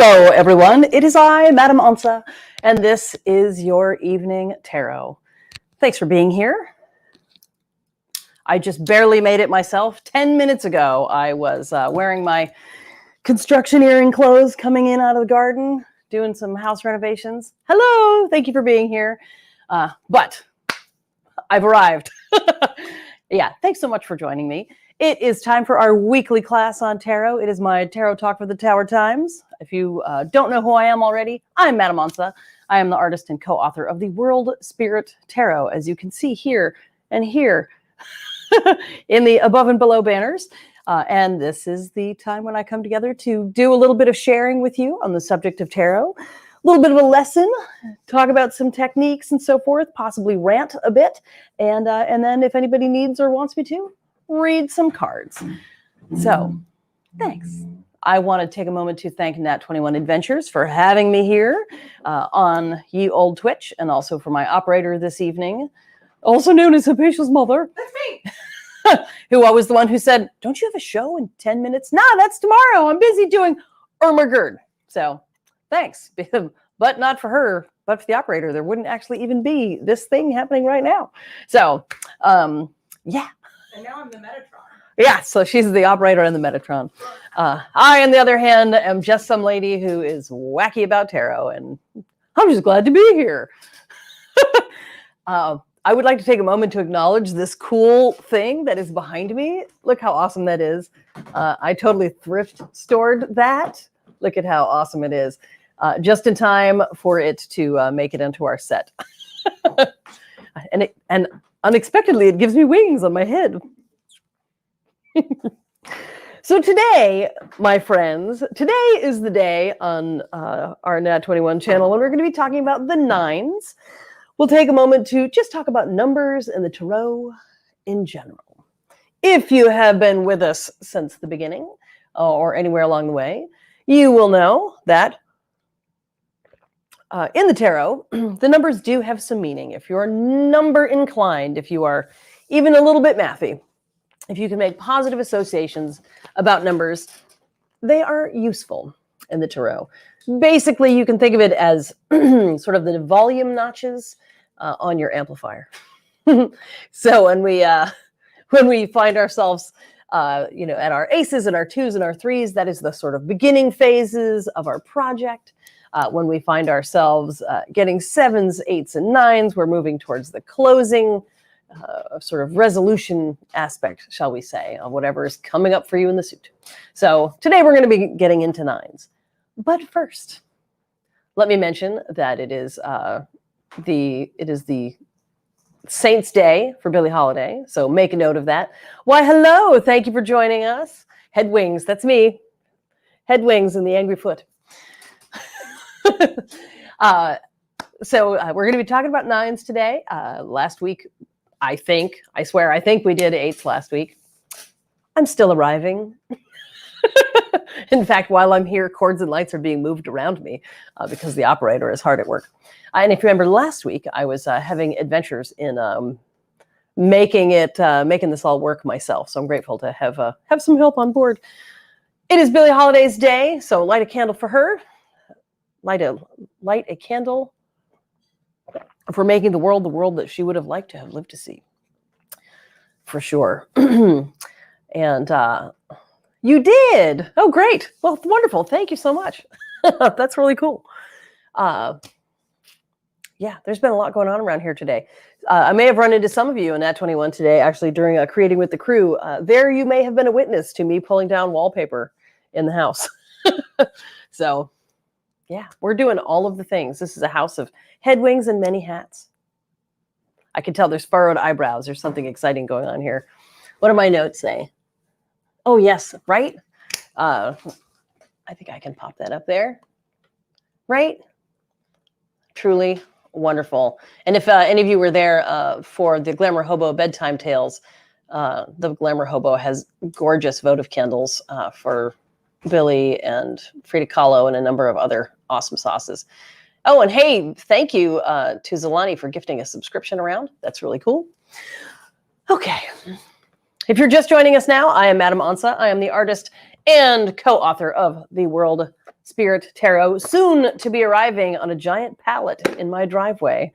Hello, everyone. It is I, Madame Onça, and this is your evening tarot. Thanks for being here. I just barely made it myself. 10 minutes ago, I was wearing my constructioneering clothes, coming in out of the garden, doing some house renovations. Hello, thank you for being here. But I've arrived. Yeah, thanks so much for joining me. It is time for our weekly class on tarot. It is my Tarot Talk for the Tower Times. If you don't know who I am already, I'm Madame Onça. I am the artist and co-author of the World Spirit Tarot, as you can see here and here in the above and below banners. And this is the time when I come together to do a little bit of sharing with you on the subject of tarot, a little bit of a lesson, talk about some techniques and so forth, possibly rant a bit, and then if anybody needs or wants me to, read some cards. So, thanks. I want to take a moment to thank Nat21 Adventures for having me here on Ye Old Twitch, and also for my operator this evening, also known as Hypatia's mother. That's me. Who I was the one who said, don't you have a show in 10 minutes? Nah, that's tomorrow. I'm busy doing Ermagerd. So, thanks. But not for her, but for the operator. There wouldn't actually even be this thing happening right now. So, yeah. And now I'm the Metatron. Yeah, so she's the operator and the Metatron. I, on the other hand, am just some lady who is wacky about tarot, and I'm just glad to be here. I would like to take a moment to acknowledge this cool thing that is behind me. Look how awesome that is. I totally thrift stored that. Look at how awesome it is. Just in time for it to make it into our set. And unexpectedly, it gives me wings on my head. So today, my friends, today is the day on our Nat21 channel when we're going to be talking about the nines. We'll take a moment to just talk about numbers and the tarot in general. If you have been with us since the beginning or anywhere along the way, you will know that in the tarot, the numbers do have some meaning. If you're number inclined, if you are even a little bit mathy, if you can make positive associations about numbers, they are useful in the tarot. Basically, you can think of it as sort of the volume notches on your amplifier. So when we find ourselves at our aces and our twos and our threes, that is the sort of beginning phases of our project. When we find ourselves getting sevens, eights, and nines, we're moving towards the closing sort of resolution aspect, shall we say, of whatever is coming up for you in the suit. So today we're going to be getting into nines. But first, let me mention that it is the Saints' Day for Billie Holiday, so make a note of that. Why, hello, thank you for joining us. Headwings, that's me. Headwings and the angry foot. So we're going to be talking about nines today. Last week, I think we did eights last week. I'm still arriving. In fact, while I'm here, cords and lights are being moved around me because the operator is hard at work. And if you remember last week, I was having adventures in making this all work myself. So I'm grateful to have some help on board. It is Billie Holiday's day, so light a candle for her. Light a candle for making the world that she would have liked to have lived to see. For sure. And you did. Oh, great. Well, wonderful. Thank you so much. That's really cool. Yeah, there's been a lot going on around here today. I may have run into some of you in Nat21 today, actually, during Creating with the Crew. There you may have been a witness to me pulling down wallpaper in the house. So, yeah, we're doing all of the things. This is a house of headwings and many hats. I can tell there's furrowed eyebrows. There's something exciting going on here. What do my notes say? Oh, yes, right? I think I can pop that up there. Right? Truly wonderful. And if any of you were there for the Glamour Hobo Bedtime Tales, the Glamour Hobo has gorgeous votive candles for Billy and Frida Kahlo and a number of other awesome sauces. Oh, and hey, thank you to Zolani for gifting a subscription around. That's really cool. Okay. If you're just joining us now, I am Madame Onça. I am the artist and co-author of the World Spirit Tarot, soon to be arriving on a giant pallet in my driveway.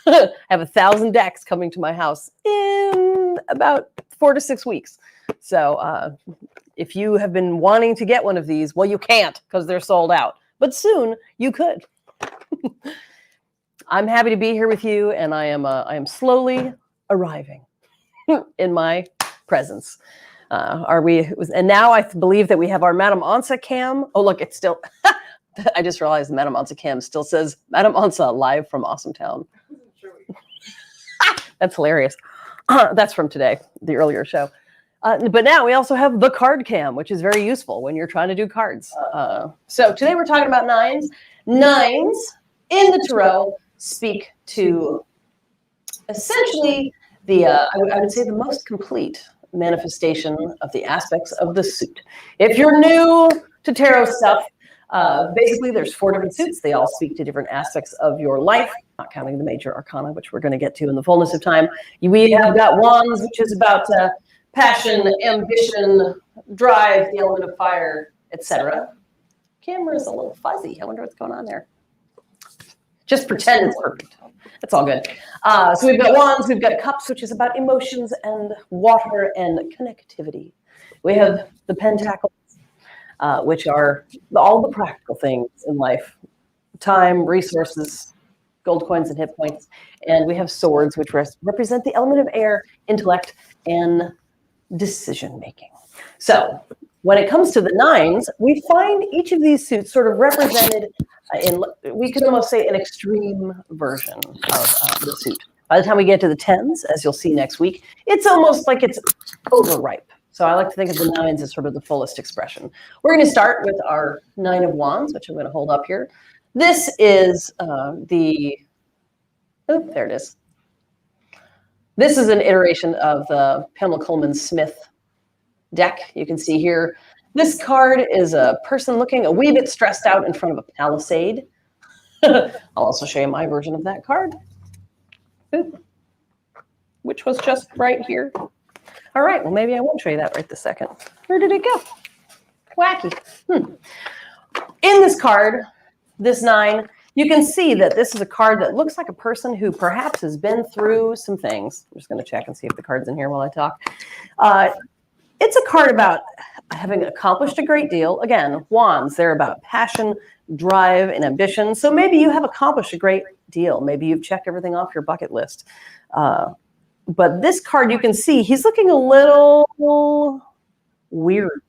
I have 1,000 decks coming to my house in about 4 to 6 weeks. So if you have been wanting to get one of these, well, you can't because they're sold out. But soon you could. I'm happy to be here with you, and I am slowly arriving in my presence. And now I believe that we have our Madame Onça cam. Oh, look, it's still, I just realized Madame Onça cam still says Madame Onça live from Awesome Town. That's hilarious. That's from today, the earlier show. But now we also have the card cam, which is very useful when you're trying to do cards. So today we're talking about nines. Nines in the tarot speak to essentially I would say the most complete manifestation of the aspects of the suit. If you're new to tarot stuff, basically there's 4 different suits. They all speak to different aspects of your life, not counting the major arcana, which we're going to get to in the fullness of time. We have got wands, which is about passion, ambition, drive, the element of fire, etc. Camera's a little fuzzy. I wonder what's going on there. Just pretend it's perfect. It's all good. So we've got wands, we've got cups, which is about emotions and water and connectivity. We have the pentacles, which are all the practical things in life. Time, resources, gold coins and hit points. And we have swords, which represent the element of air, intellect, and decision-making. So when it comes to the nines, we find each of these suits sort of represented we could almost say an extreme version of the suit. By the time we get to the tens, as you'll see next week, it's almost like it's overripe. So I like to think of the nines as sort of the fullest expression. We're going to start with our 9 of wands, which I'm going to hold up here. This is there it is. This is an iteration of the Pamela Coleman Smith deck. You can see here, this card is a person looking a wee bit stressed out in front of a palisade. I'll also show you my version of that card, which was just right here. All right, well, maybe I won't show you that right this second. Where did it go? Wacky. In this card, this 9, you can see that this is a card that looks like a person who perhaps has been through some things. I'm just going to check and see if the card's in here while I talk. It's a card about having accomplished a great deal. Again, wands, they're about passion, drive, and ambition. So maybe you have accomplished a great deal. Maybe you've checked everything off your bucket list. But this card, you can see, he's looking a little weird,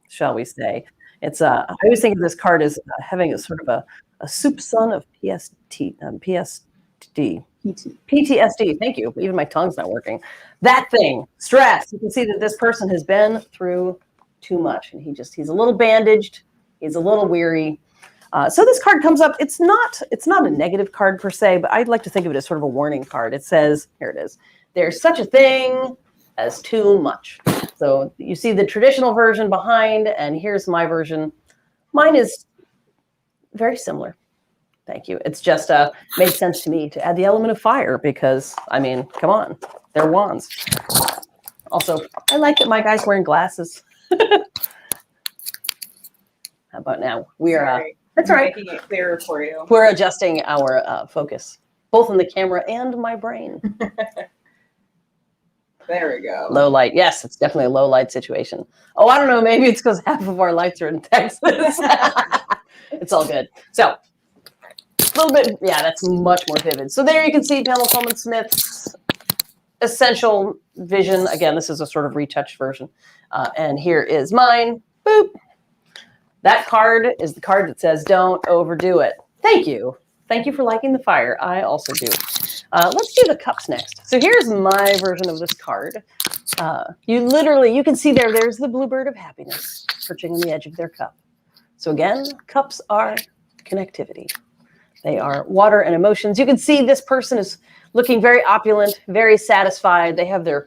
shall we say. It's I always think of this card as having a sort of a soup son of PTSD. Thank you. Even my tongue's not working. That thing, stress. You can see that this person has been through too much, and he's a little bandaged. He's a little weary. So this card comes up. It's not a negative card per se, but I'd like to think of it as sort of a warning card. It says, here it is. There's such a thing as too much. So you see the traditional version behind, and here's my version. Mine is very similar. Thank you. It's just made sense to me to add the element of fire because, I mean, come on, they're wands. Also, I like that my guy's wearing glasses. How about now? That's all right. Making it clearer for you. We're adjusting our focus, both in the camera and my brain. There we go. Low light. Yes, it's definitely a low light situation. Oh, I don't know. Maybe it's because half of our lights are in Texas. It's all good. So, a little bit, yeah, that's much more vivid. So there you can see Pamela Coleman Smith's essential vision. Again, this is a sort of retouched version. And here is mine. Boop. That card is the card that says, don't overdo it. Thank you. Thank you for liking the fire. I also do. Let's do the cups next. So here's my version of this card. You can see there's the bluebird of happiness perching on the edge of their cup. So again, cups are connectivity. They are water and emotions. You can see this person is looking very opulent, very satisfied. They have their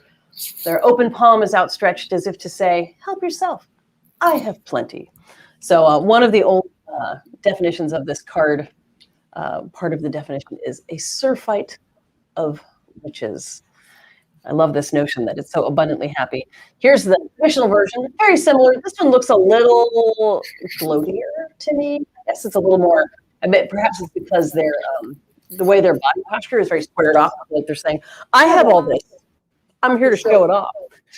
open palm is outstretched as if to say, help yourself. I have plenty. So one of the old definitions of this card, part of the definition is a surfeit of riches. I love this notion that it's so abundantly happy. Here's the traditional version, very similar. This one looks a little floatier to me. I guess it's a little more, I bet perhaps it's because they're, the way their body posture is very squared off. Like they're saying, I have all this. I'm here to show it off.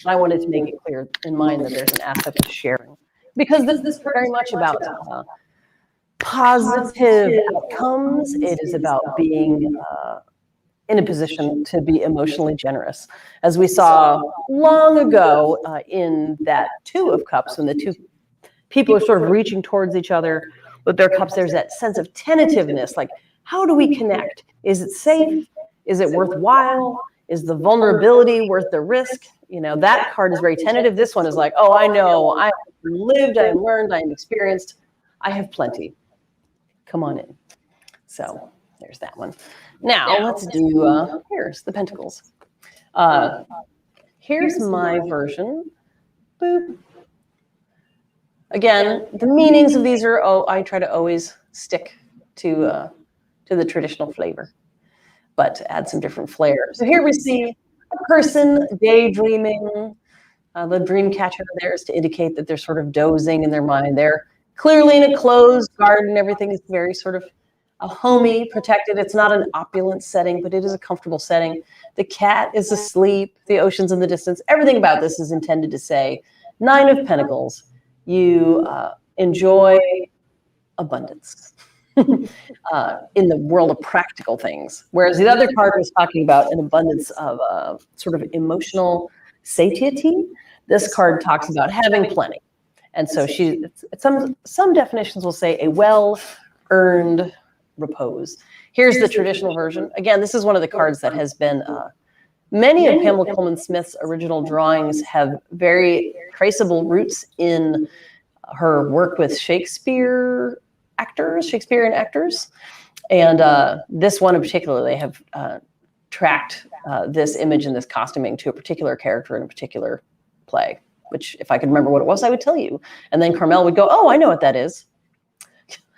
And I wanted to make it clear in mind that there's an aspect of sharing. Because this is very much about positive outcomes. It is about being in a position to be emotionally generous. As we saw long ago in that Two of Cups, when the two people are sort of reaching towards each other with their cups, there's that sense of tentativeness, like, how do we connect? Is it safe? Is it worthwhile? Is the vulnerability worth the risk? You know, that card is very tentative. This one is like, oh, I know, I've lived, I've learned, I'm experienced, I have plenty. Come on in. So there's that one. Now let's do, here's the Pentacles. Here's my version. Boop. Again, the meanings of these are, oh, I try to always stick to the traditional flavor, but add some different flair. So here we see a person daydreaming. The dream catcher there is to indicate that they're sort of dozing in their mind. They're clearly in a closed garden. Everything is very sort of a homey, protected. It's not an opulent setting, but it is a comfortable setting. The cat is asleep. The ocean's in the distance. Everything about this is intended to say, Nine of Pentacles, you enjoy abundance in the world of practical things. Whereas the other card was talking about an abundance of sort of emotional satiety. This card talks about having plenty. And so some definitions will say a well-earned repose. Here's the traditional version. Again, this is one of the cards that has been, many of Pamela Coleman Smith's original drawings have very traceable roots in her work with Shakespearean actors. And this one in particular, they have tracked this image and this costuming to a particular character in a particular play, which if I could remember what it was, I would tell you. And then Carmel would go, oh, I know what that is.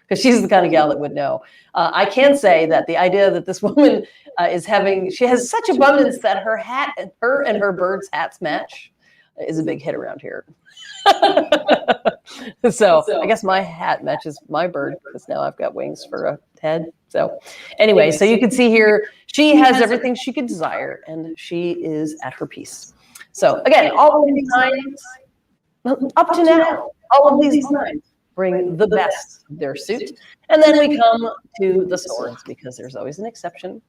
Because she's the kind of gal that would know. I can say that the idea that this woman she has such abundance that her and her bird's hats match is a big hit around here. So I guess my hat matches my bird because now I've got wings for a head. So anyway, so you can see here, she has everything she could desire and she is at her peace. So again, all of these signs, up to now, all of these signs bring the best of their suit. And then we come to the swords because there's always an exception.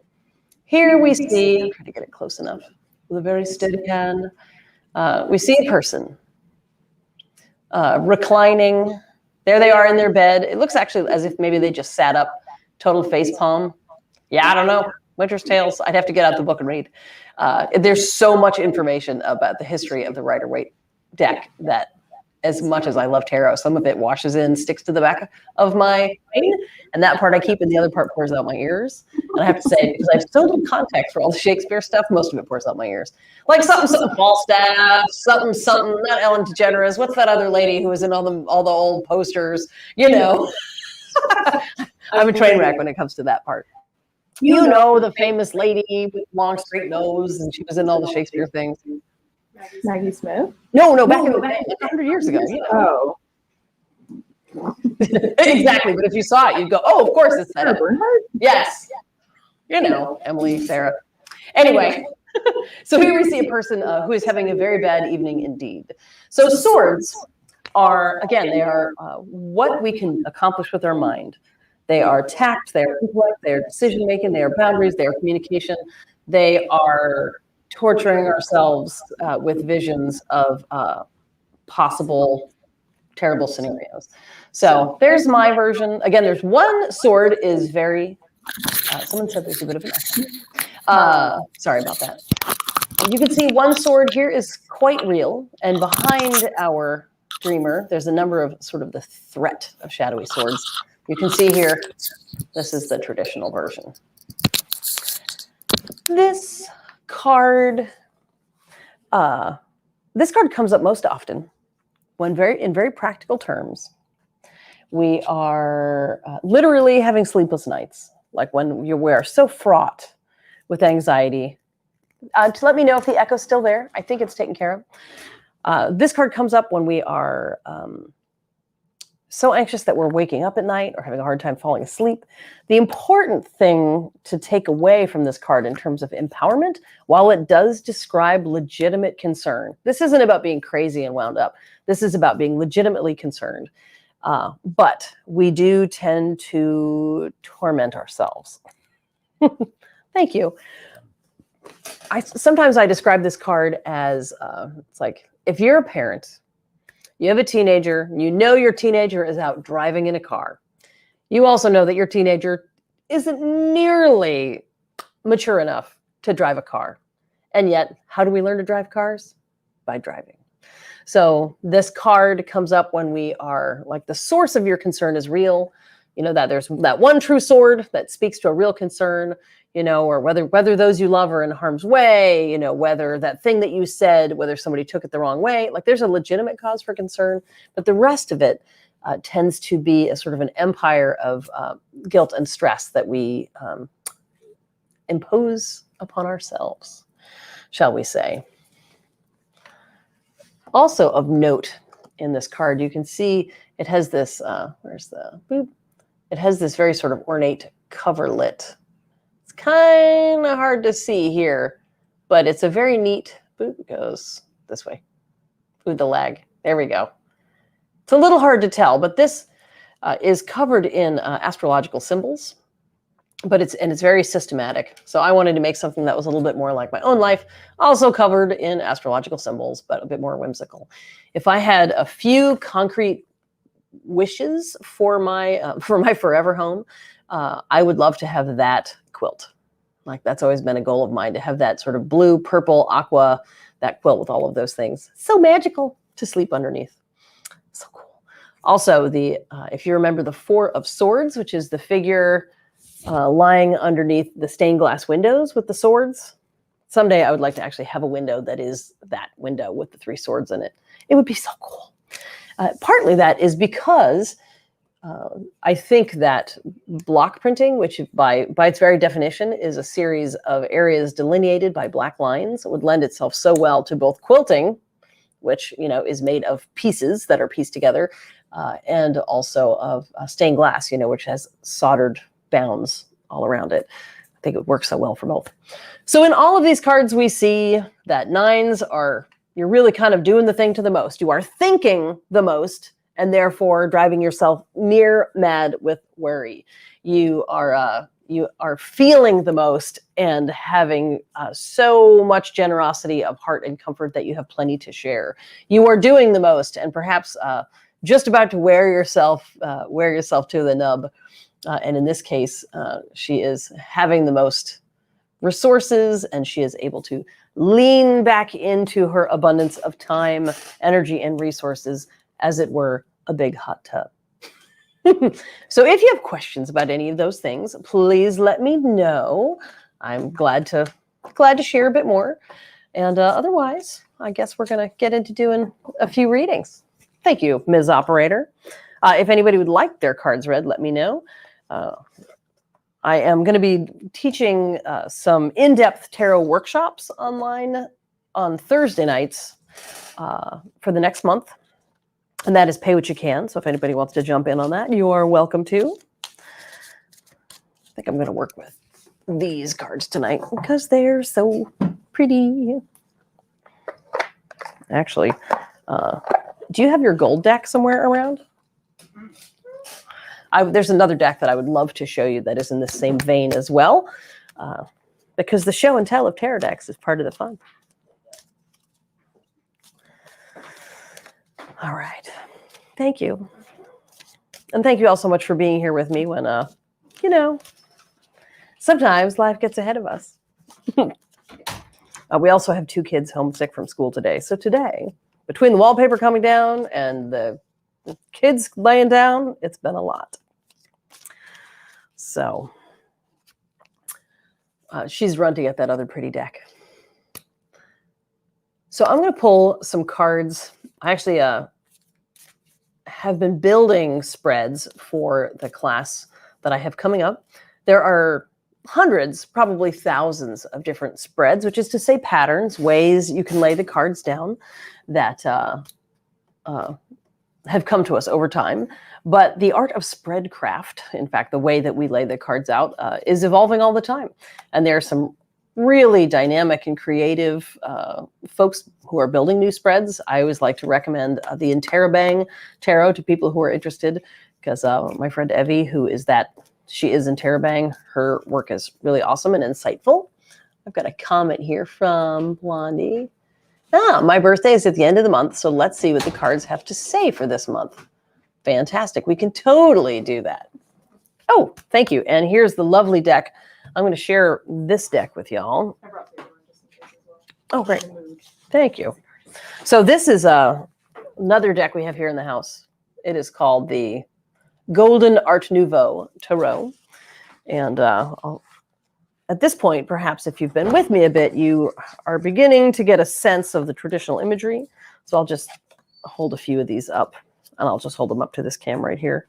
Here we see, I'm trying to get it close enough with a very steady hand. We see a person reclining. There they are in their bed. It looks actually as if maybe they just sat up, total face palm. Yeah, I don't know. Winter's Tales. I'd have to get out the book and read. There's so much information about the history of the Rider-Waite deck that as much as I love tarot, some of it washes in, sticks to the back of my brain, and that part I keep and the other part pours out my ears. And I have to say, because I have so little context for all the Shakespeare stuff, most of it pours out my ears. Like something Falstaff, something, not Ellen DeGeneres. What's that other lady who was in all the old posters? You know, I'm a train wreck when it comes to that part. You know, the famous lady with long straight nose, and she was in all the Shakespeare things. Maggie Smith? No, back in the day, like 100 years ago. You know. Oh. Exactly, but if you saw it, you'd go, oh, of course it's that. Yes. You know, Emily, Sarah. Anyway, so here we see a person who is having a very bad evening indeed. So swords are, again, they are what we can accomplish with our mind. They are tact, they are intellect, they are decision-making, they are boundaries, they are communication. They are torturing ourselves with visions of possible terrible scenarios. So there's my version. Again, there's one sword is very, someone said there's a bit of an accent. Sorry about that. You can see one sword here is quite real. And behind our dreamer, there's a number of sort of the threat of shadowy swords. You can see here, this is the traditional version. This card comes up most often when in very practical terms. We are literally having sleepless nights, like when we are so fraught with anxiety. To let me know if the echo's still there. I think it's taken care of. This card comes up when we are so anxious that we're waking up at night or having a hard time falling asleep. The important thing to take away from this card in terms of empowerment, while it does describe legitimate concern, this isn't about being crazy and wound up. This is about being legitimately concerned. But we do tend to torment ourselves. Thank you. Sometimes I describe this card as, it's like, if you're a parent, you have a teenager, you know your teenager is out driving in a car. You also know that your teenager isn't nearly mature enough to drive a car. And yet, how do we learn to drive cars? By driving. So this card comes up when we are like, the source of your concern is real. You know, that there's that one true sword that speaks to a real concern, you know, or whether those you love are in harm's way, you know, whether that thing that you said, whether somebody took it the wrong way, like there's a legitimate cause for concern, but the rest of it tends to be a sort of an empire of guilt and stress that we impose upon ourselves, shall we say. Also of note in this card, you can see it has this, where's the boop? It has this very sort of ornate coverlet. It's kind of hard to see here, but it's a very neat, boop, it goes this way. Ooh, the lag, there we go. It's a little hard to tell, but this is covered in astrological symbols, but it's very systematic. So I wanted to make something that was a little bit more like my own life, also covered in astrological symbols, but a bit more whimsical. If I had a few concrete wishes for my forever home, I would love to have that quilt. Like that's always been a goal of mine, to have that sort of blue, purple, aqua, that quilt with all of those things. So magical to sleep underneath. So cool. Also, if you remember the Four of Swords, which is the figure lying underneath the stained glass windows with the swords. Someday I would like to actually have a window that is that window with the three swords in it. It would be so cool. Partly that is because I think that block printing, which by its very definition is a series of areas delineated by black lines, would lend itself so well to both quilting, which is made of pieces that are pieced together, and also of stained glass, which has soldered bounds all around it. I think it works so well for both. So in all of these cards, we see that nines are, you're really kind of doing the thing to the most. You are thinking the most, and therefore driving yourself near mad with worry. You are feeling the most and having so much generosity of heart and comfort that you have plenty to share. You are doing the most, and perhaps just about to wear yourself to the nub. And in this case, she is having the most resources, and she is able to lean back into her abundance of time, energy, and resources, as it were a big hot tub. So if you have questions about any of those things, please let me know. I'm glad to share a bit more. And otherwise, I guess we're going to get into doing a few readings. Thank you, Ms. Operator. If anybody would like their cards read, let me know. I am going to be teaching some in-depth tarot workshops online on Thursday nights for the next month. And that is pay what you can. So if anybody wants to jump in on that, you are welcome to. I think I'm going to work with these cards tonight because they're so pretty. Actually, do you have your gold deck somewhere around? There's another deck that I would love to show you that is in the same vein as well, because the show and tell of tarot decks is part of the fun. All right. Thank you. And thank you all so much for being here with me when, sometimes life gets ahead of us. We also have 2 kids homesick from school today. So today, between the wallpaper coming down and the kids laying down, it's been a lot. So she's run to get that other pretty deck. So I'm going to pull some cards. I actually have been building spreads for the class that I have coming up. There are hundreds, probably thousands of different spreads, which is to say patterns, ways you can lay the cards down that have come to us over time. But the art of spreadcraft, in fact, the way that we lay the cards out, is evolving all the time. And there are some really dynamic and creative folks who are building new spreads. I always like to recommend the Interrobang Tarot to people who are interested, because my friend Evie, she is Interrobang, her work is really awesome and insightful. I've got a comment here from Blondie. My birthday is at the end of the month, so let's see what the cards have to say for this month. Fantastic. We can totally do that. Oh, thank you. And here's the lovely deck. I'm going to share this deck with y'all. I brought paper just in case as well. Oh, great. Thank you. So this is another deck we have here in the house. It is called the Golden Art Nouveau Tarot. And at this point, perhaps if you've been with me a bit, you are beginning to get a sense of the traditional imagery. So I'll just hold a few of these up, and I'll just hold them up to this cam right here.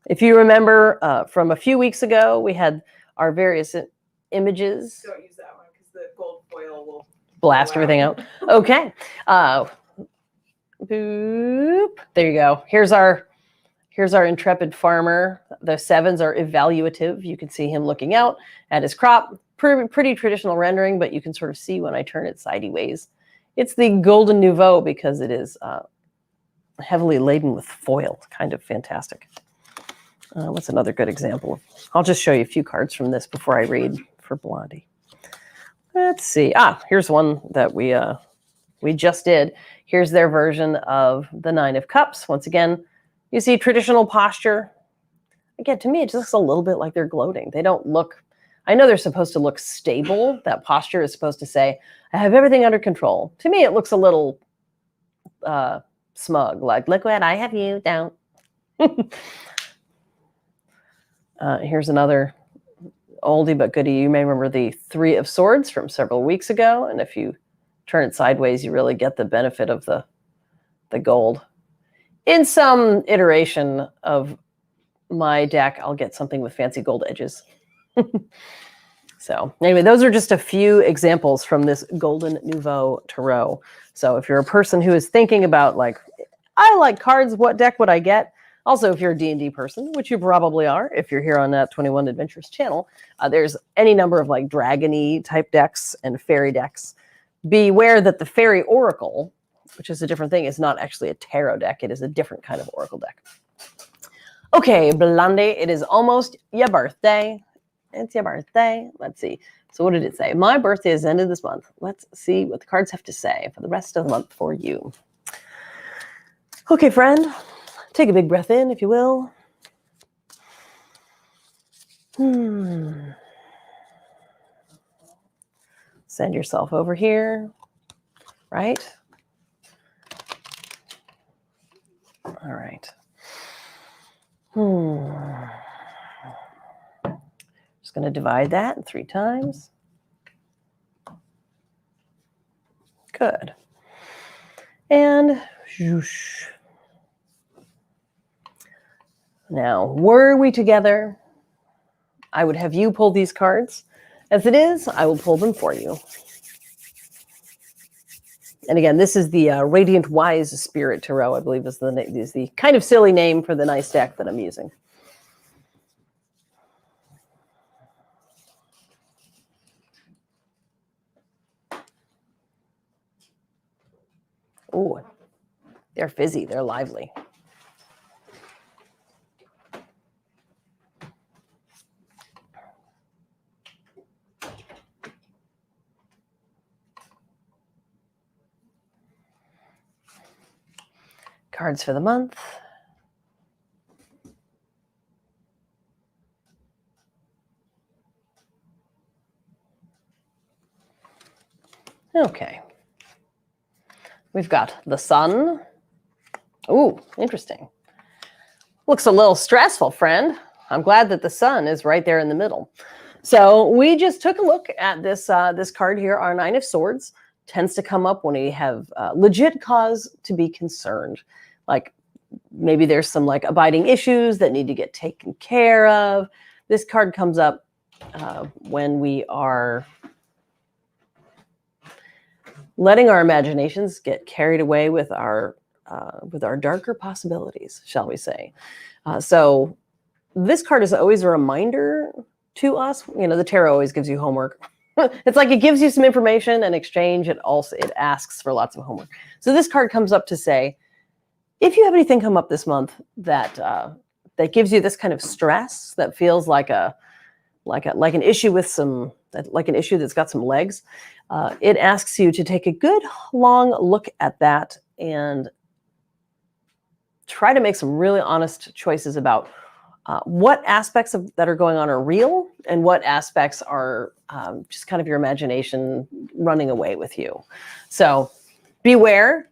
If you remember from a few weeks ago, we had our various images. Don't use that one because the gold foil will blast everything out. Okay. Boop. There you go. Here's our intrepid farmer. The sevens are evaluative. You can see him looking out at his crop. Pretty traditional rendering, but you can sort of see when I turn it sideways. It's the Golden Nouveau because it is heavily laden with foil. Kind of fantastic. What's another good example? I'll just show you a few cards from this before I read for Blondie. Let's see. Here's one that we just did. Here's their version of the Nine of Cups. Once again, you see traditional posture. Again, to me, it just looks a little bit like they're gloating. They don't look, I know they're supposed to look stable. That posture is supposed to say, I have everything under control. To me, it looks a little smug, like, look what I have you down. Here's another oldie but goodie. You may remember the Three of Swords from several weeks ago. And if you turn it sideways, you really get the benefit of the gold. In some iteration of my deck, I'll get something with fancy gold edges. So anyway, those are just a few examples from this Golden Nouveau Tarot. So if you're a person who is thinking about, like, I like cards, what deck would I get? Also, if you're a D&D person, which you probably are, if you're here on that 21 Adventures channel, there's any number of like dragon-y type decks and fairy decks. Beware that the Fairy Oracle, which is a different thing, is not actually a tarot deck. It is a different kind of oracle deck. Okay, Blondie, it is almost your birthday. It's your birthday. Let's see. So what did it say? My birthday is the end of this month. Let's see what the cards have to say for the rest of the month for you. Okay, friend. Take a big breath in, if you will. Send yourself over here, right? All right. Just going to divide that 3 times. Good. And whoosh. Now, were we together, I would have you pull these cards. As it is, I will pull them for you. And again, this is the Radiant Wise Spirit Tarot, I believe is the kind of silly name for the nice deck that I'm using. Oh, they're fizzy, they're lively. Cards for the month. Okay. We've got the Sun. Ooh, interesting. Looks a little stressful, friend. I'm glad that the Sun is right there in the middle. So we just took a look at this this card here, our Nine of Swords. Tends to come up when we have legit cause to be concerned. Like maybe there's some like abiding issues that need to get taken care of. This card comes up when we are letting our imaginations get carried away with our with our darker possibilities, shall we say. So this card is always a reminder to us. You know, the tarot always gives you homework. It's like it gives you some information and exchange. It asks for lots of homework. So this card comes up to say, if you have anything come up this month that that gives you this kind of stress, that feels like an issue with like an issue that's got some legs, it asks you to take a good long look at that and try to make some really honest choices about what aspects that are going on are real and what aspects are just kind of your imagination running away with you. So beware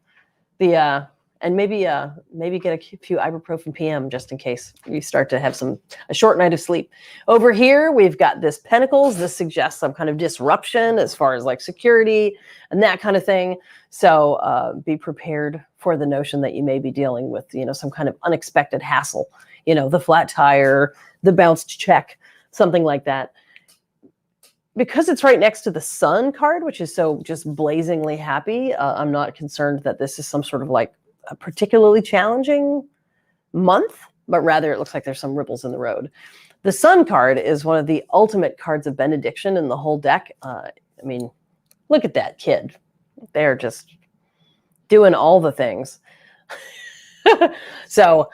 and maybe get a few ibuprofen PM just in case you start to have a short night of sleep. Over here, we've got this Pentacles. This suggests some kind of disruption as far as like security and that kind of thing. So be prepared for the notion that you may be dealing with, some kind of unexpected hassle, the flat tire, the bounced check, something like that. Because it's right next to the Sun card, which is so just blazingly happy, I'm not concerned that this is some sort of like a particularly challenging month, but rather it looks like there's some ripples in the road. The Sun card is one of the ultimate cards of benediction in the whole deck. I mean, look at that kid. They're just doing all the things. So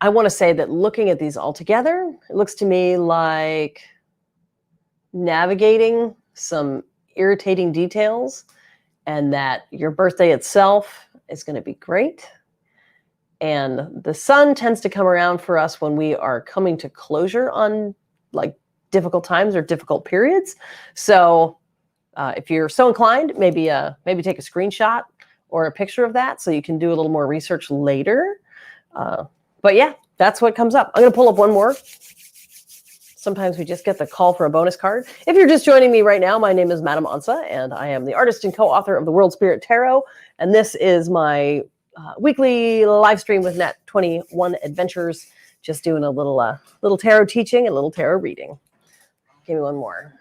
I want to say that looking at these all together, it looks to me like navigating some irritating details, and that your birthday itself is going to be great. And the Sun tends to come around for us when we are coming to closure on like difficult times or difficult periods. So if you're so inclined, maybe take a screenshot or a picture of that so you can do a little more research later. But yeah, that's what comes up. I'm going to pull up one more. Sometimes we just get the call for a bonus card. If you're just joining me right now, my name is Madame Onça, and I am the artist and co-author of the World Spirit Tarot. And this is my weekly live stream with Nat 21 Adventures, just doing a little tarot teaching and a little tarot reading. Give me one more.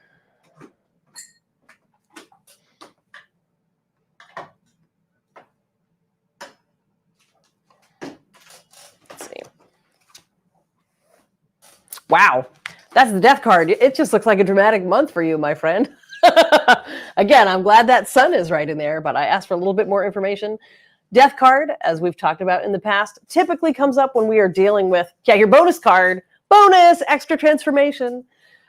Let's see. Wow. That's the Death card. It just looks like a dramatic month for you, my friend. Again, I'm glad that Sun is right in there, but I asked for a little bit more information. Death card, as we've talked about in the past, typically comes up when we are dealing with, your bonus card, bonus, extra transformation.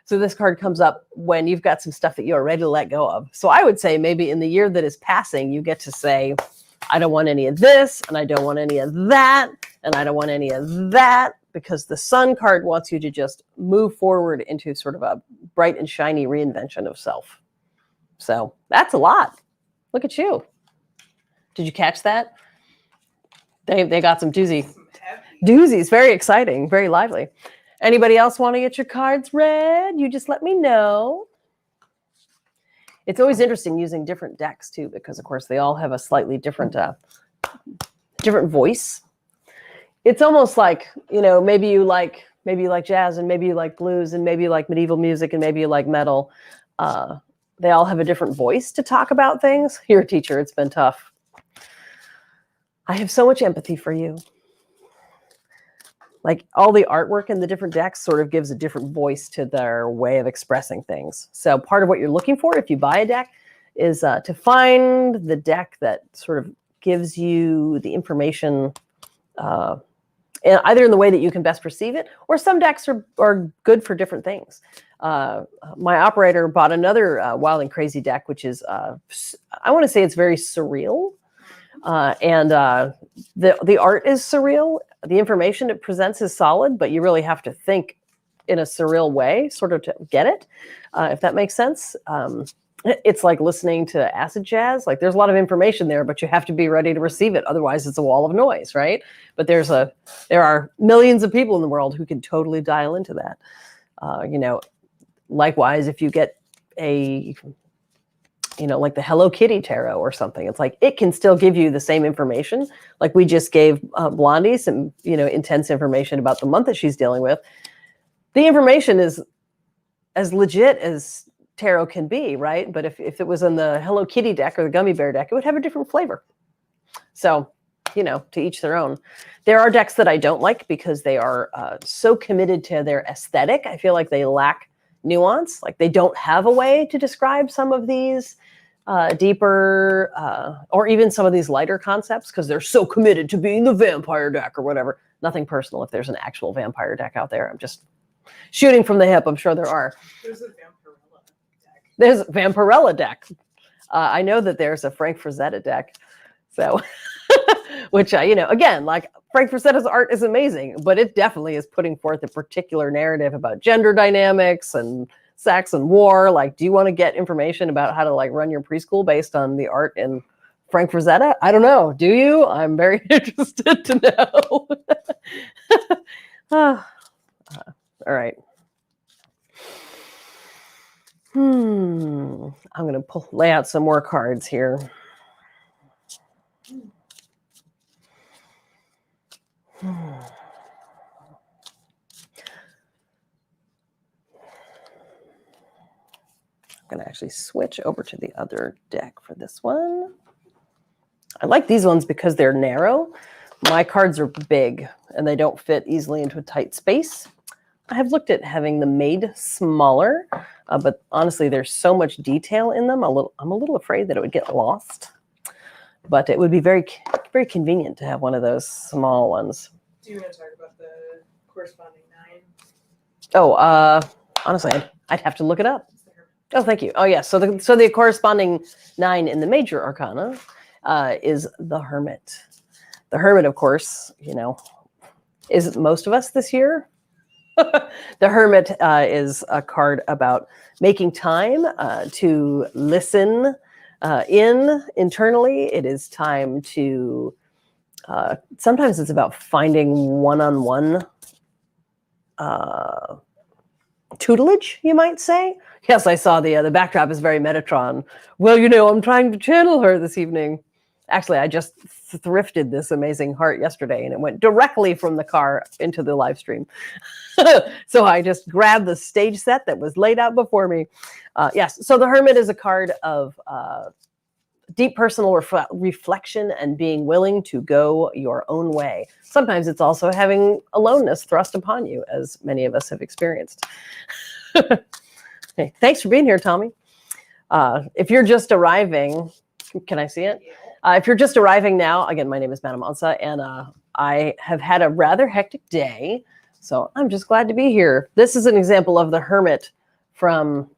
So this card comes up when you've got some stuff that you are ready to let go of. So I would say maybe in the year that is passing, you get to say, I don't want any of this, and I don't want any of that, and I don't want any of that, because the Sun card wants you to just move forward into sort of a bright and shiny reinvention of self. So that's a lot. Look at you. Did you catch that? They got some doozies. Very exciting, very lively. Anybody else want to get your cards read? You just let me know. It's always interesting using different decks too, because of course they all have a slightly different voice. It's almost like, maybe you like jazz, and maybe you like blues, and maybe you like medieval music, and maybe you like metal. They all have a different voice to talk about things. You're a teacher. It's been tough. I have so much empathy for you. Like all the artwork in the different decks sort of gives a different voice to their way of expressing things. So part of what you're looking for if you buy a deck is to find the deck that sort of gives you the information either in the way that you can best perceive it, or some decks are good for different things. My operator bought another Wild and Crazy deck, which is, I want to say it's very surreal. And the art is surreal. The information it presents is solid, but you really have to think in a surreal way, sort of to get it, if that makes sense. It's like listening to acid jazz. Like there's a lot of information there, but you have to be ready to receive it. Otherwise, it's a wall of noise, right? But there are millions of people in the world who can totally dial into that. Likewise, if you get like the Hello Kitty tarot or something, it's like it can still give you the same information. Like we just gave Blondie some, intense information about the month that she's dealing with. The information is as legit as tarot can be, right? But if it was in the Hello Kitty deck or the Gummy Bear deck, it would have a different flavor. So to each their own. There are decks that I don't like because they are so committed to their aesthetic. I feel like they lack nuance. Like they don't have a way to describe some of these deeper or even some of these lighter concepts because they're so committed to being the vampire deck or whatever. Nothing personal if there's an actual vampire deck out there. I'm just shooting from the hip. I'm sure there are. There's a Vampirella deck. There's a Vampirella deck. I know that there's a Frank Frazetta deck. So, which, again, like Frank Frazetta's art is amazing, but it definitely is putting forth a particular narrative about gender dynamics and sex and war. Like, do you want to get information about how to like run your preschool based on the art in Frank Frazetta? I don't know. Do you? I'm very interested to know. All right. I'm going to lay out some more cards here. I'm going to actually switch over to the other deck for this one. I like these ones because they're narrow. My cards are big and they don't fit easily into a tight space. I have looked at having them made smaller, but honestly, there's so much detail in them. I'm a little afraid that it would get lost, but it would be very, very convenient to have one of those small ones. Do you want to talk about the corresponding 9? Oh, honestly, I'd have to look it up. Oh, thank you. Oh, yes. So the corresponding 9 in the major arcana is the Hermit. The Hermit, of course, is most of us this year. The Hermit is a card about making time to listen internally. It is time to, sometimes it's about finding one-on-one tutelage, you might say. Yes, I saw the backdrop is very Metatron. Well, I'm trying to channel her this evening. Actually, I just thrifted this amazing heart yesterday, and it went directly from the car into the live stream. So I just grabbed the stage set that was laid out before me. Yes, so the Hermit is a card of deep personal reflection and being willing to go your own way. Sometimes it's also having aloneness thrust upon you, as many of us have experienced. Okay, thanks for being here, Tommy. If you're just arriving, can I see it? If you're just arriving now, again, my name is Madame Onça, and I have had a rather hectic day, so I'm just glad to be here. This is an example of the Hermit from,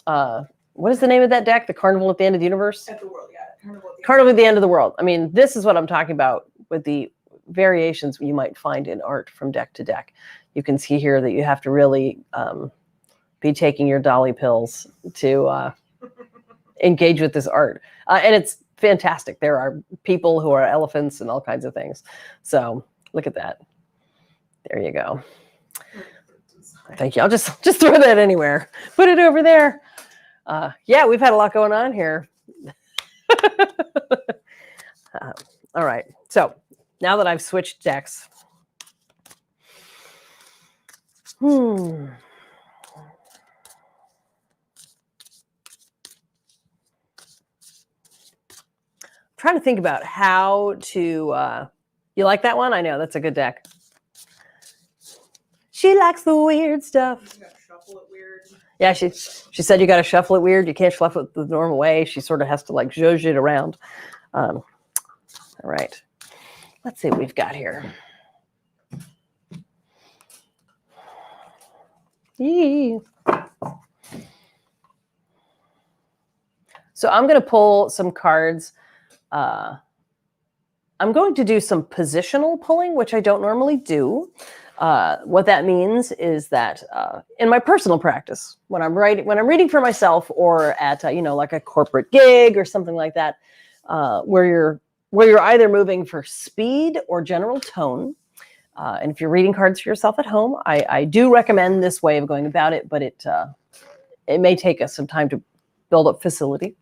what is the name of that deck? The Carnival at the End of the Universe? At the World, yeah. Carnival at the End of the World. I mean, this is what I'm talking about with the variations you might find in art from deck to deck. You can see here that you have to really be taking your dolly pills to engage with this art. And it's fantastic. There are people who are elephants and all kinds of things. So look at that. There you go. Thank you. I'll just throw that anywhere. Put it over there. Yeah, we've had a lot going on here. All right. So now that I've switched decks, trying to think about how to, you like that one? I know, that's a good deck. She likes the weird stuff. You gotta shuffle it weird. Yeah, she said you got to shuffle it weird. You can't shuffle it the normal way. She sort of has to like zhuzh it around. All right. Let's see what we've got here. Yee. So I'm going to pull some cards. I'm going to do some positional pulling, which I don't normally do. What that means is that in my personal practice, when I'm reading for myself, or at like a corporate gig or something like that, where you're either moving for speed or general tone, and if you're reading cards for yourself at home, I do recommend this way of going about it, but it may take us some time to build up facility.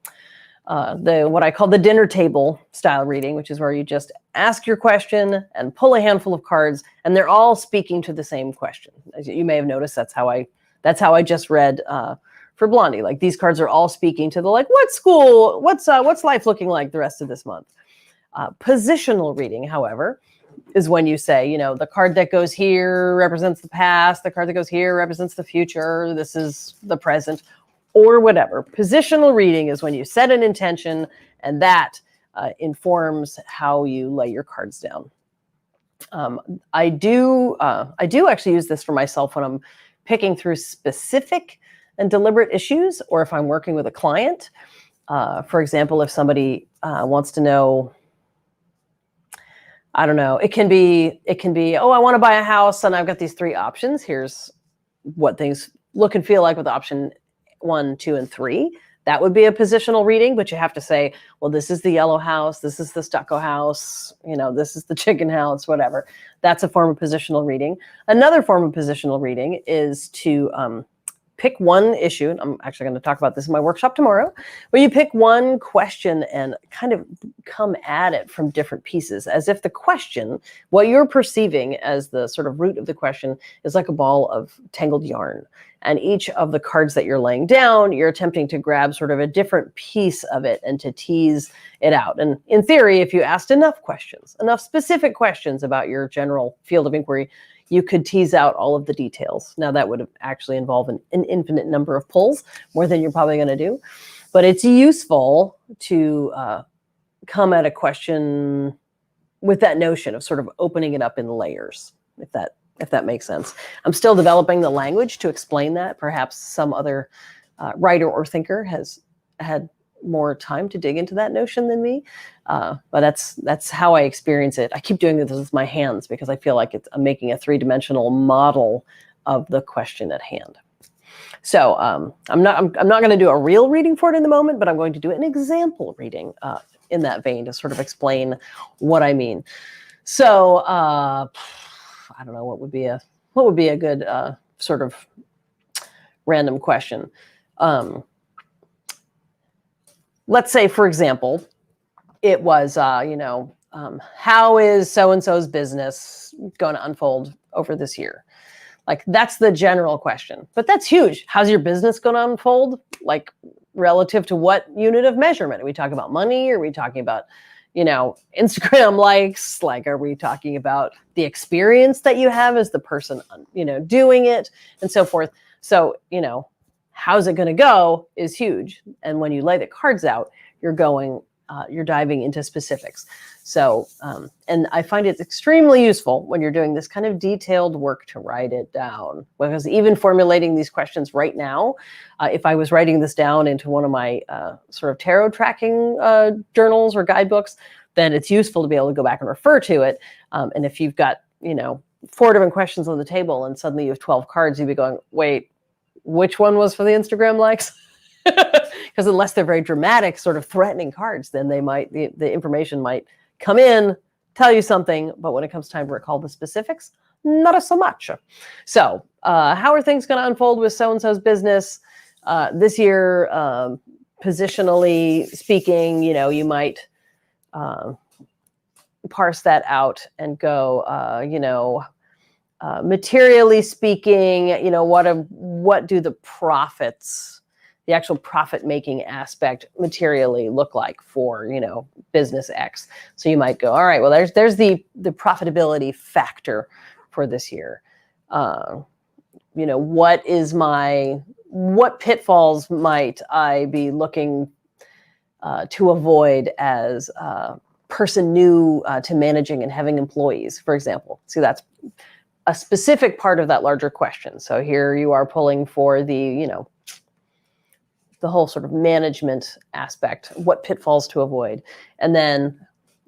What I call the dinner table style reading, which is where you just ask your question and pull a handful of cards, and they're all speaking to the same question. As you may have noticed, that's how I just read for Blondie. Like, these cards are all speaking to the, like, what school, what's life looking like the rest of this month. Positional reading, however, is when you say, the card that goes here represents the past, the card that goes here represents the future, this is the present, or whatever. Positional reading is when you set an intention, and that informs how you lay your cards down. I do actually use this for myself when I'm picking through specific and deliberate issues, or if I'm working with a client. For example, if somebody wants to know, I don't know, it can be, oh, I want to buy a house and I've got these 3 options. Here's what things look and feel like with option 1, 2, and 3. That would be a positional reading, but you have to say, well, this is the yellow house, this is the stucco house, this is the chicken house, whatever. That's a form of positional reading. Another form of positional reading is to pick one issue, and I'm actually going to talk about this in my workshop tomorrow, where you pick one question and kind of come at it from different pieces, as if the question, what you're perceiving as the sort of root of the question, is like a ball of tangled yarn. And each of the cards that you're laying down, you're attempting to grab sort of a different piece of it and to tease it out. And in theory, if you asked enough questions, enough specific questions about your general field of inquiry, you could tease out all of the details. Now, that would actually involve an infinite number of pulls, more than you're probably going to do. But it's useful to come at a question with that notion of sort of opening it up in layers, if that makes sense. I'm still developing the language to explain that. Perhaps some other writer or thinker has had more time to dig into that notion than me. But that's how I experience it. I keep doing this with my hands because I feel like I'm making a 3-dimensional model of the question at hand. So I'm not going to do a real reading for it in the moment, but I'm going to do an example reading in that vein to sort of explain what I mean. So I don't know what would be a good sort of random question. Let's say, for example, it was, how is so-and-so's business going to unfold over this year? Like, that's the general question. But that's huge. How's your business going to unfold? Like, relative to what unit of measurement? Are we talking about money? Are we talking about, Instagram likes? Like, are we talking about the experience that you have as the person, doing it, and so forth? So, how's it going to go is huge. And when you lay the cards out, you're diving into specifics. So, and I find it extremely useful when you're doing this kind of detailed work to write it down. Because even formulating these questions right now, if I was writing this down into one of my sort of tarot tracking journals or guidebooks, then it's useful to be able to go back and refer to it. And if you've got, 4 different questions on the table and suddenly you have 12 cards, you'd be going, wait, which one was for the Instagram likes? Because unless they're very dramatic, sort of threatening cards, then the information might come in, tell you something, but when it comes time to recall the specifics, not so much. So how are things going to unfold with so-and-so's business this year? Positionally speaking, you might parse that out and go, materially speaking, what do the profits, the actual profit-making aspect materially look like for, business X? So you might go, all right, well, there's the profitability factor for this year. What pitfalls might I be looking to avoid as a person new to managing and having employees, for example? See, that's a specific part of that larger question. So here you are pulling for the whole sort of management aspect, what pitfalls to avoid. And then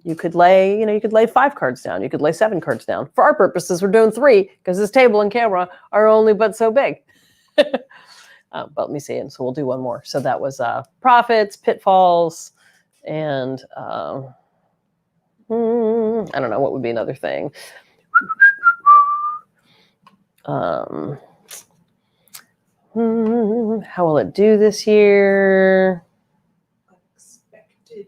you could lay 5 cards down. You could lay 7 cards down. For our purposes, we're doing 3 because this table and camera are only but so big. But let me see. And so we'll do one more. So that was profits, pitfalls, and I don't know, what would be another thing? How will it do this year? Unexpected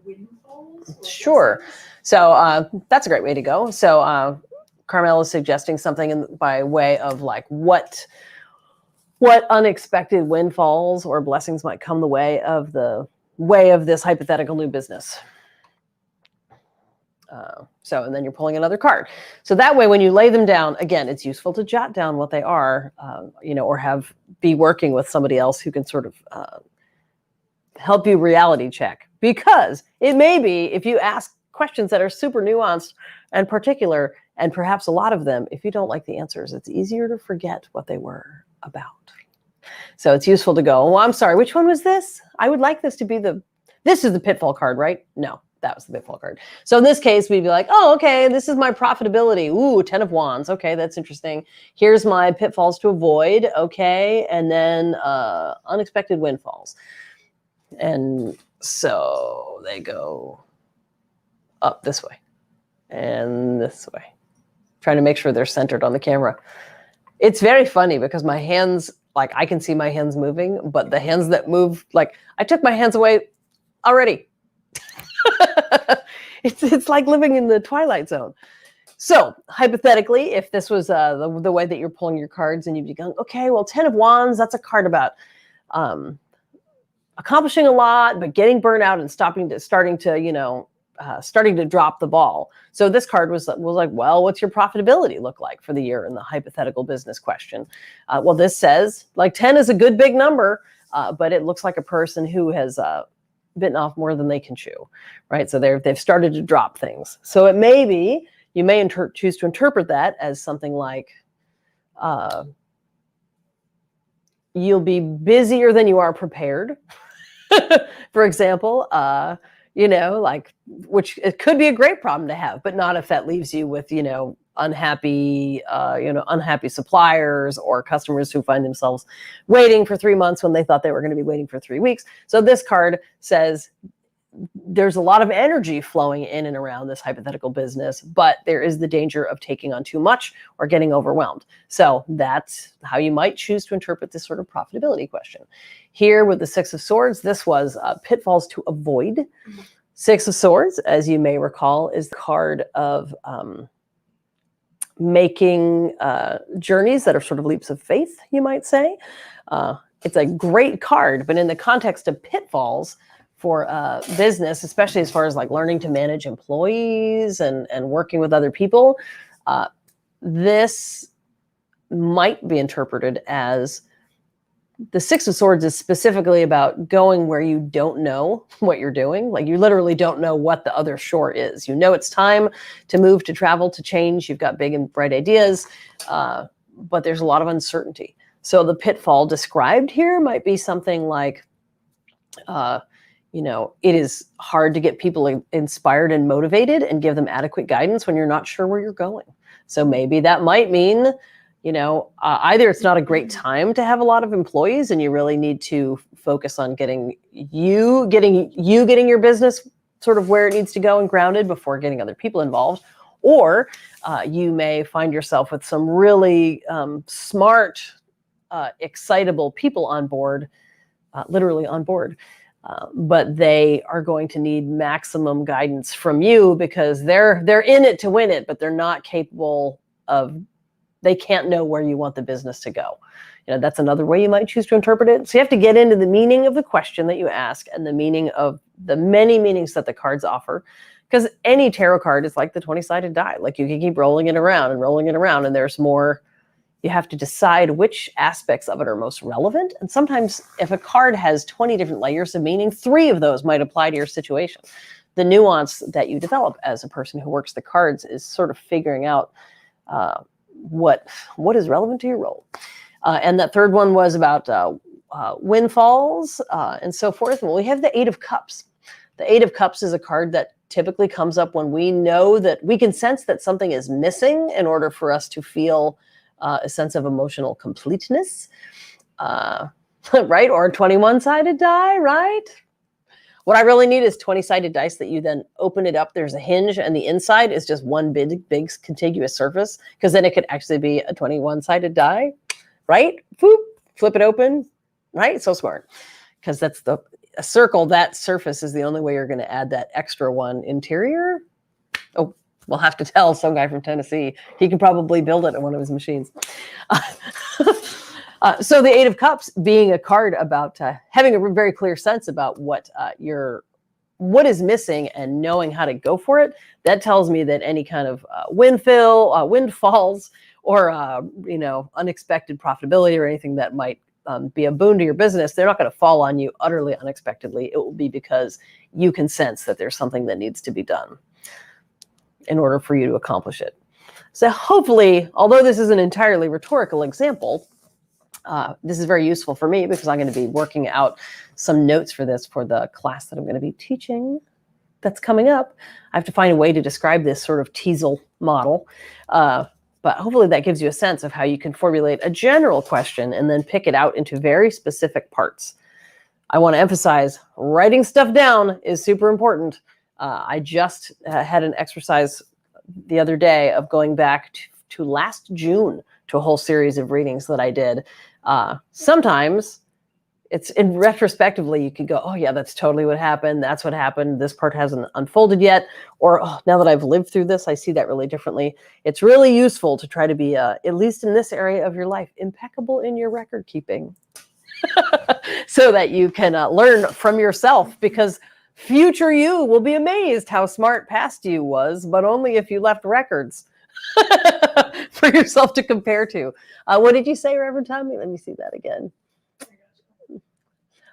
windfalls? Sure. So that's a great way to go. So Carmel is suggesting something by way of like what unexpected windfalls or blessings might come the way of this hypothetical new business. And then you're pulling another card. So that way, when you lay them down, again, it's useful to jot down what they are, or be working with somebody else who can sort of help you reality check. Because it may be, if you ask questions that are super nuanced and particular, and perhaps a lot of them, if you don't like the answers, it's easier to forget what they were about. So it's useful to go, oh, I'm sorry, which one was this? I would like this to be this is the pitfall card, right? No, that was the pitfall card. So in this case, we'd be like, oh, okay, this is my profitability. Ooh, 10 of wands. Okay, that's interesting. Here's my pitfalls to avoid. Okay, and then unexpected windfalls. And so they go up this way and this way, trying to make sure they're centered on the camera. It's very funny because my hands, like I can see my hands moving, but the hands that move, like I took my hands away already. It's like living in the Twilight Zone. So hypothetically, if this was the way that you're pulling your cards and you'd be going, okay, well, 10 of wands, that's a card about accomplishing a lot, but getting burnt out and starting to drop the ball. So this card was like, well, what's your profitability look like for the year in the hypothetical business question? Well, this says like 10 is a good big number, but it looks like a person who has bitten off more than they can chew, right? So they've started to drop things. So it may be, you may choose to interpret that as something like, you'll be busier than you are prepared. For example, which it could be a great problem to have, but not if that leaves you with, unhappy suppliers or customers who find themselves waiting for 3 months when they thought they were going to be waiting for 3 weeks. So this card says there's a lot of energy flowing in and around this hypothetical business, but there is the danger of taking on too much or getting overwhelmed. So that's how you might choose to interpret this sort of profitability question. Here with the Six of Swords, this was pitfalls to avoid. Six of Swords, as you may recall, is the card of making journeys that are sort of leaps of faith, you might say. It's a great card, but in the context of pitfalls for business, especially as far as like learning to manage employees and working with other people, this might be interpreted as the Six of Swords is specifically about going where you don't know what you're doing. Like you literally don't know what the other shore is. You know it's time to move, to travel, to change. You've got big and bright ideas, but there's a lot of uncertainty. So the pitfall described here might be something like, it is hard to get people inspired and motivated and give them adequate guidance when you're not sure where you're going. So maybe that might mean, either it's not a great time to have a lot of employees and you really need to focus on getting your business sort of where it needs to go and grounded before getting other people involved. Or you may find yourself with some really smart, excitable people on board, literally on board. But they are going to need maximum guidance from you because they're in it to win it, but they're not capable of, they can't know where you want the business to go. That's another way you might choose to interpret it. So you have to get into the meaning of the question that you ask and the meaning of the many meanings that the cards offer. Because any tarot card is like the 20-sided die. Like you can keep rolling it around, and there's more. You have to decide which aspects of it are most relevant. And sometimes if a card has 20 different layers of meaning, 3 of those might apply to your situation. The nuance that you develop as a person who works the cards is sort of figuring out what is relevant to your role. And that third one was about windfalls and so forth. Well, we have the Eight of Cups. The Eight of Cups is a card that typically comes up when we know that we can sense that something is missing in order for us to feel a sense of emotional completeness, right? Or a 21-sided die, right? What I really need is 20-sided dice that you then open it up. There's a hinge and the inside is just one big contiguous surface, because then it could actually be a 21-sided die, right? Boop, flip it open, right? So smart, because that's a circle. That surface is the only way you're going to add that extra one interior. Oh, we'll have to tell some guy from Tennessee. He can probably build it in one of his machines. So the Eight of Cups being a card about having a very clear sense about what what is missing and knowing how to go for it, that tells me that any kind of windfalls, or unexpected profitability or anything that might be a boon to your business, they're not going to fall on you utterly unexpectedly. It will be because you can sense that there's something that needs to be done in order for you to accomplish it. So hopefully, although this is an entirely rhetorical example, this is very useful for me because I'm going to be working out some notes for this for the class that I'm going to be teaching that's coming up. I have to find a way to describe this sort of teasel model. But hopefully that gives you a sense of how you can formulate a general question and then pick it out into very specific parts. I want to emphasize writing stuff down is super important. I just had an exercise the other day of going back to last June to a whole series of readings that I did. Sometimes it's in retrospectively, you could go, oh yeah, that's totally what happened. That's what happened. This part hasn't unfolded yet. Or oh, now that I've lived through this, I see that really differently. It's really useful to try to be, at least in this area of your life, impeccable in your record keeping so that you can learn from yourself, because future you will be amazed how smart past you was, but only if you left records for yourself to compare to. What did you say, Reverend Tommy? Let me see that again.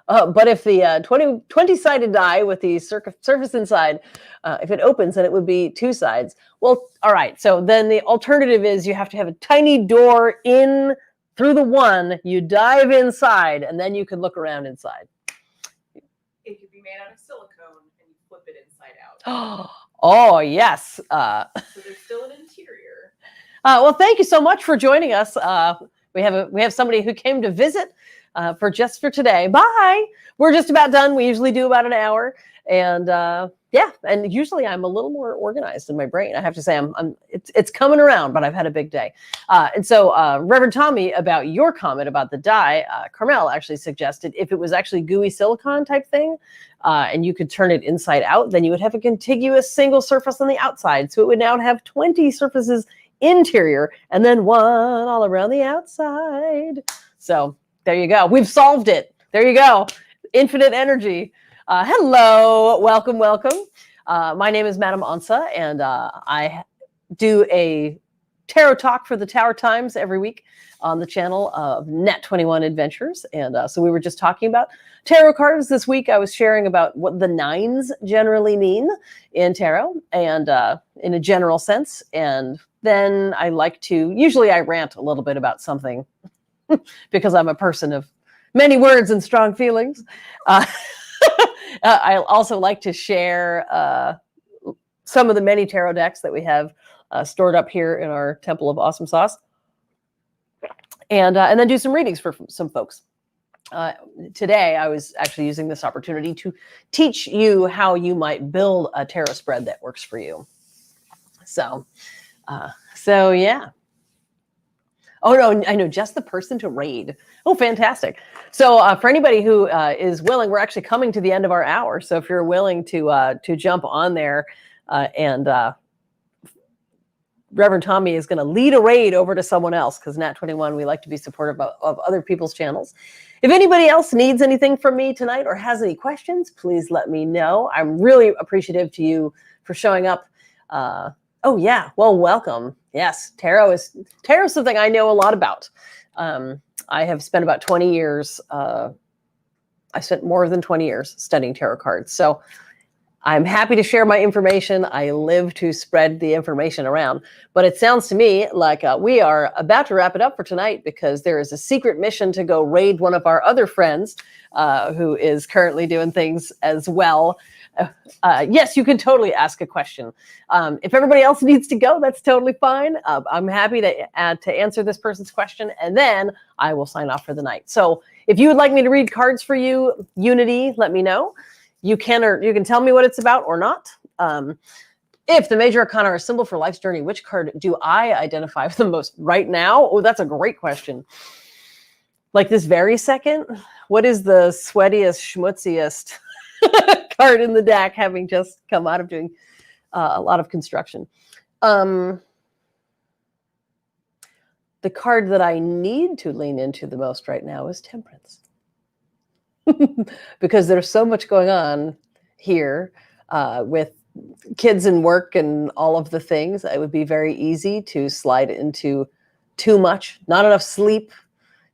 But if the 20-sided die with the surface inside, if it opens, then it would be two sides. Well, all right. So then the alternative is you have to have a tiny door in through the one. You dive inside, and then you can look around inside. It could be made out of silicone and you flip it inside out. Oh, yes. So there's still an interior. Well, thank you so much for joining us. We have somebody who came to visit for today. Bye. We're just about done. We usually do about an hour, and and usually I'm a little more organized in my brain. I have to say, it's coming around, but I've had a big day. And so, Reverend Tommy, about your comment about the die, Carmel actually suggested if it was actually gooey silicone type thing, and you could turn it inside out, then you would have a contiguous single surface on the outside. So it would now have 20 surfaces interior and then one all around the outside. So there you go. We've solved it. There you go. Infinite energy. Hello. Welcome. My name is Madame Onça, and I do a tarot talk for the Tower Times every week on the channel of Net 21 Adventures. And so we were just talking about tarot cards this week. I was sharing about what the nines generally mean in tarot, and in a general sense. And then usually I rant a little bit about something because I'm a person of many words and strong feelings. I also like to share some of the many tarot decks that we have stored up here in our Temple of Awesome Sauce, and then do some readings for some folks. Today, I was actually using this opportunity to teach you how you might build a tarot spread that works for you. So yeah. Oh, no, I know just the person to raid. Oh, fantastic. So for anybody who is willing, we're actually coming to the end of our hour. So if you're willing to jump on there and Reverend Tommy is going to lead a raid over to someone else, because Nat 21, we like to be supportive of other people's channels. If anybody else needs anything from me tonight or has any questions, please let me know. I'm really appreciative to you for showing up. Oh, yeah. Well, welcome. Yes, tarot is something I know a lot about. I have spent about 20 years. I spent more than 20 years studying tarot cards. So I'm happy to share my information. I live to spread the information around. But it sounds to me like we are about to wrap it up for tonight, because there is a secret mission to go raid one of our other friends who is currently doing things as well. Yes, you can totally ask a question. If everybody else needs to go, that's totally fine. I'm happy to answer this person's question, and then I will sign off for the night. So if you would like me to read cards for you, Unity, let me know. You can tell me what it's about or not. If the major arcana are a symbol for life's journey, which card do I identify with the most right now? Oh, that's a great question. Like this very second, what is the sweatiest, schmutziest card in the deck, having just come out of doing a lot of construction? The card that I need to lean into the most right now is Temperance. Because there's so much going on. here with kids and work and all of the things, it would be very easy to slide into too much, not enough sleep,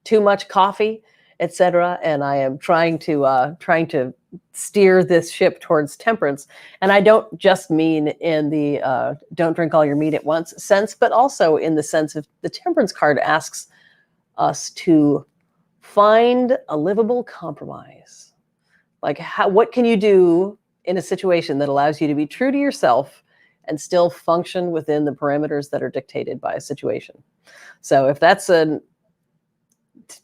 too much coffee, etc. And I am trying to steer this ship towards temperance. And I don't just mean in the don't drink all your meat at once sense, but also in the sense of the temperance card asks us to find a livable compromise. Like, what can you do in a situation that allows you to be true to yourself and still function within the parameters that are dictated by a situation? So if that's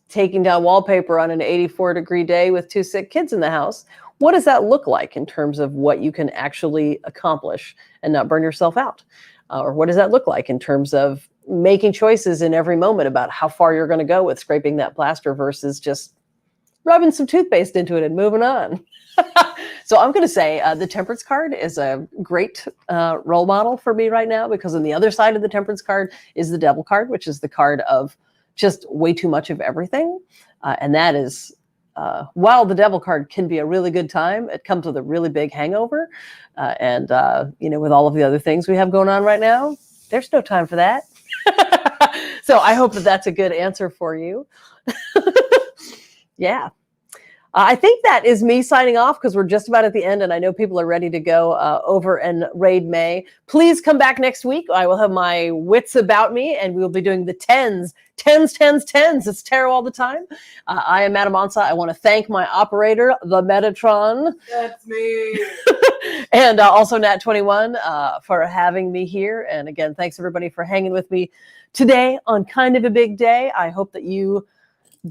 taking down wallpaper on an 84-degree day with 2 sick kids in the house, what does that look like in terms of what you can actually accomplish and not burn yourself out? Or what does that look like in terms of making choices in every moment about how far you're going to go with scraping that plaster versus just rubbing some toothpaste into it and moving on? So I'm going to say the temperance card is a great role model for me right now, because on the other side of the temperance card is the devil card, which is the card of just way too much of everything. And that is, while the devil card can be a really good time, it comes with a really big hangover. And with all of the other things we have going on right now, there's no time for that. So I hope that that's a good answer for you. Yeah. I think that is me signing off, because we're just about at the end and I know people are ready to go over and raid May. Please come back next week. I will have my wits about me and we will be doing the tens. It's tarot all the time. I am Madam Onça. I want to thank my operator, the Metatron. That's me. And also Nat21 for having me here. And again, thanks everybody for hanging with me today on kind of a big day. I hope that you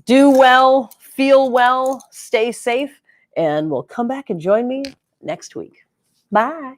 do well, feel well, stay safe, and we'll come back and join me next week. Bye.